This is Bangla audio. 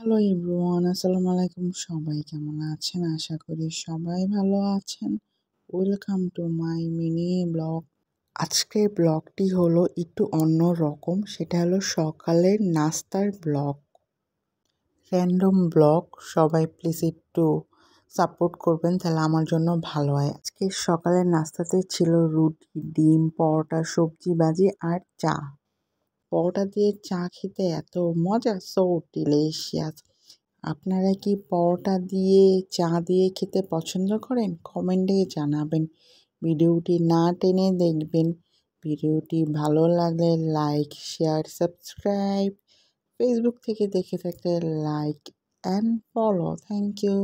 হ্যালো এভরিওয়ান, আসসালামু আলাইকুম। সবাই কেমন আছেন? আশা করি সবাই ভালো আছেন। Welcome to my mini blog. আজকের ব্লগটি হলো একটু অন্য রকম, সেটা হলো সকালের নাস্তার ব্লগ। র্যান্ডম ব্লগ, সবাই প্লিজ একটু সাপোর্ট করবেন, তাহলে আমার জন্য ভালো হয়। আজকে সকালের নাস্তাতে ছিল রুটি, ডিম, পরোটা, সবজি ভাজি আর চা। পরোটা দিয়ে চা খেতে এত মজা, সো ডিলিশিয়াস। আপনারা কি পরোটা দিয়ে চা দিয়ে খেতে পছন্দ করেন? কমেন্টে জানাবেন। ভিডিওটি না টেনে দেখবেন। ভিডিওটি ভালো লাগলে লাইক, শেয়ার, সাবস্ক্রাইব। ফেসবুক থেকে দেখে থাকলে like and follow. Thank you.